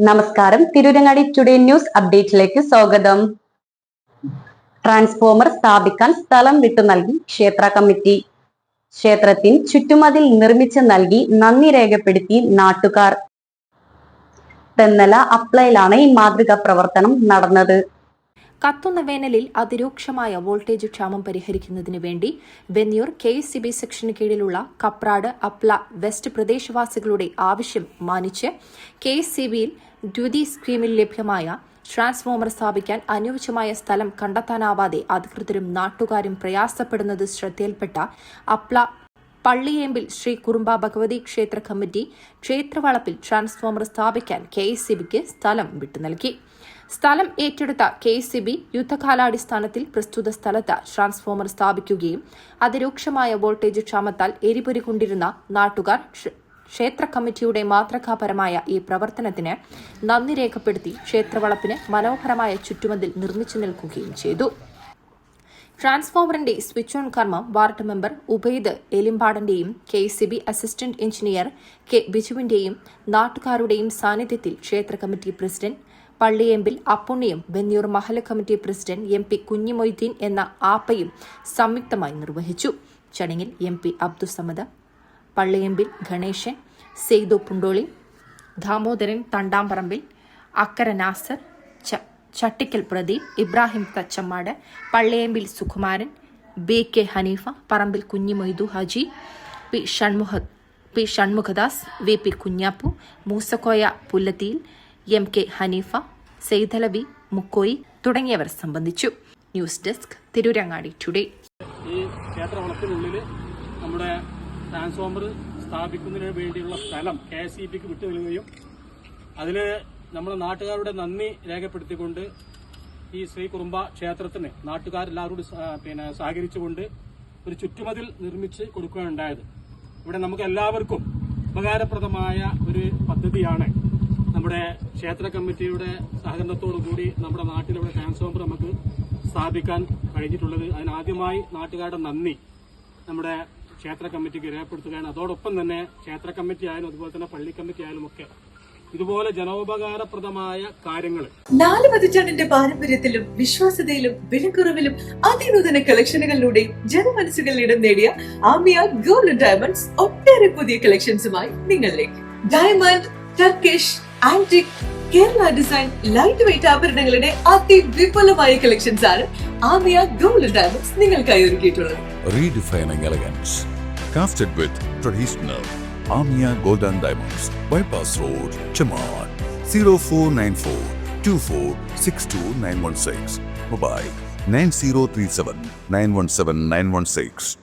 നമസ്കാരം. Tirurangadi today news അപ്ഡേറ്റിലേക്ക് സ്വാഗതം. Transformer സ്ഥാപിക്കാൻ സ്ഥലം വിട്ടു നൽകി ക്ഷേത്ര കമ്മിറ്റി. ക്ഷേത്രത്തിന് ചുറ്റുമതിൽ നിർമ്മിച്ച് നൽകി നന്ദി രേഖപ്പെടുത്തി നാട്ടുകാർ. തെന്നല അപ്ലയിലാണ് ഈ മാതൃകാ പ്രവർത്തനം നടന്നത്. കത്തുന്ന വേനലിൽ അതിരൂക്ഷമായ വോൾട്ടേജ് ക്ഷാമം പരിഹരിക്കുന്നതിന് വേണ്ടി വെന്നിയൂർ KSCB സെക്ഷന് കീഴിലുള്ള കപ്രാട് അപ്ല വെസ്റ്റ് പ്രദേശവാസികളുടെ ആവശ്യം മാനിച്ച് KSCBയിൽ ദ്യുതി സ്കീമിൽ ലഭ്യമായ ട്രാൻസ്ഫോമർ സ്ഥാപിക്കാൻ അനുയോജ്യമായ സ്ഥലം കണ്ടെത്താനാവാതെ അധികൃതരും നാട്ടുകാരും പ്രയാസപ്പെടുന്നത് ശ്രദ്ധയിൽപ്പെട്ട അപ്ല പള്ളിയേമ്പിൽ ശ്രീ കുറുമ്പ ഭഗവതി ക്ഷേത്ര കമ്മിറ്റി ക്ഷേത്രവളപ്പിൽ ട്രാൻസ്ഫോമർ സ്ഥാപിക്കാൻ KSCBക്ക് സ്ഥലം വിട്ടു നൽകി. സ്ഥലം ഏറ്റെടുത്ത KSCB യുദ്ധകാലാടിസ്ഥാനത്തിൽ പ്രസ്തുത സ്ഥലത്ത് ട്രാൻസ്ഫോമർ സ്ഥാപിക്കുകയും അതിരൂക്ഷമായ വോൾട്ടേജ് ക്ഷാമത്താൽ എരിപൊരികൊണ്ടിരുന്ന നാട്ടുകാർ ക്ഷേത്ര കമ്മിറ്റിയുടെ മാതൃകാപരമായ ഈ പ്രവർത്തനത്തിന് നന്ദി രേഖപ്പെടുത്തി ക്ഷേത്രവളപ്പിന് മനോഹരമായ ചുറ്റുമതിൽ നിർമ്മിച്ചു നൽകുകയും ചെയ്തു. ട്രാൻസ്ഫോമറിന്റെ സ്വിച്ച് ഓൺ കർമ്മം വാർഡ് മെമ്പർ ഉബൈദ് എലിമ്പാടന്റെയും KSCB അസിസ്റ്റന്റ് എഞ്ചിനീയർ K ബിജുവിന്റെയും നാട്ടുകാരുടെയും സാന്നിധ്യത്തിൽ ക്ഷേത്ര കമ്മിറ്റി പ്രസിഡന്റ് പള്ളിയേമ്പിൽ അപ്പുണ്ണിയും വെന്നിയൂർ മഹല്ല് കമ്മിറ്റി പ്രസിഡന്റ് MP കുഞ്ഞിമൊയ്തീൻ എന്ന ആപ്പയും സംയുക്തമായി നിർവഹിച്ചു. ചടങ്ങിൽ MP അബ്ദുസമദ്, പള്ളിയേമ്പിൽ ഗണേശൻ, സെയ്തു പുണ്ടോളി, ദാമോദരൻ തണ്ടാമ്പറമ്പിൽ, അക്കര നാസർ, ചട്ടിക്കൽ പ്രദീപ്, ഇബ്രാഹിം തച്ചമ്മാട്, പള്ളിയേമ്പിൽ സുകുമാരൻ, BK ഹനീഫ, പറമ്പിൽ Kunhimoythu Haji, P Shanmughadas, VP Kunjappu, Moosakoya പുല്ലത്തിയിൽ, MK Haneefa, Saithalavi മുക്കോയി തുടങ്ങിയവർ സംബന്ധിച്ചു. News desk Tirurangadi today. ഈ ക്ഷേത്രവളത്തിനുള്ളിൽ നമ്മുടെ ട്രാൻസ്ഫോമർ സ്ഥാപിക്കുന്നതിന് വേണ്ടിയുള്ള സ്ഥലം KSCBക്ക് വിട്ടു നൽകുകയും അതിൽ നമ്മുടെ നാട്ടുകാരുടെ നന്ദി രേഖപ്പെടുത്തിക്കൊണ്ട് ഈ ശ്രീ കുറുമ്പ ക്ഷേത്രത്തിന് നാട്ടുകാരെല്ലാവരോടും സഹകരിച്ചുകൊണ്ട് ഒരു ചുറ്റുമതിൽ നിർമ്മിച്ച് കൊടുക്കുകയുണ്ടായത്. ഇവിടെ നമുക്ക് എല്ലാവർക്കും ഉപകാരപ്രദമായ ഒരു പദ്ധതിയാണ്. നമ്മുടെ ക്ഷേത്ര കമ്മിറ്റിയുടെ സഹകരണത്തോടുകൂടി നമ്മുടെ നാട്ടിലിവിടെ ട്രാൻസ്ഫോമർ നമുക്ക് സ്ഥാപിക്കാൻ കഴിഞ്ഞിട്ടുള്ളത്. അതിനാദ്യമായി നാട്ടുകാരുടെ നന്ദി നമ്മുടെ ക്ഷേത്ര കമ്മിറ്റിക്ക് രേഖപ്പെടുത്തുകയാണ്. അതോടൊപ്പം തന്നെ ക്ഷേത്ര കമ്മിറ്റി ആയാലും അതുപോലെ തന്നെ പള്ളി കമ്മിറ്റി ആയാലും ഒക്കെ ഇതുപോലെ ജനോപകാരപ്രദമായ കാര്യങ്ങൾ 4 പതിറ്റാണ്ടിന്റെ പാരമ്പര്യത്തിലും വിശ്വാസ്യതയിലും വിലക്കുറവിലും അതിനൂതന കളക്ഷനുകളിലൂടെയും ജനമനസ്സുകളിൽ ഇടം നേടിയ ആമിയ ഗോൾഡ് ഡയമണ്ട്സ് ഒട്ടേറെ പുതിയ കളക്ഷൻസുമായി നിങ്ങളിലേക്ക്. Diamond, Turkish, antique, Kerala design, light weight ആഭരണങ്ങളുടെ അതിവിപുലമായ കളക്ഷൻസ് ആണ് ആമിയ ഗോൾഡ് ഡയമണ്ട്സ് നിങ്ങൾക്കായി ഒരുക്കിയിട്ടുള്ളത്. Redefining elegance, crafted with traditional Amia Gold and Diamonds, Bypass Road, Chaman, 0494 2462 916, mobile 9037 917 916.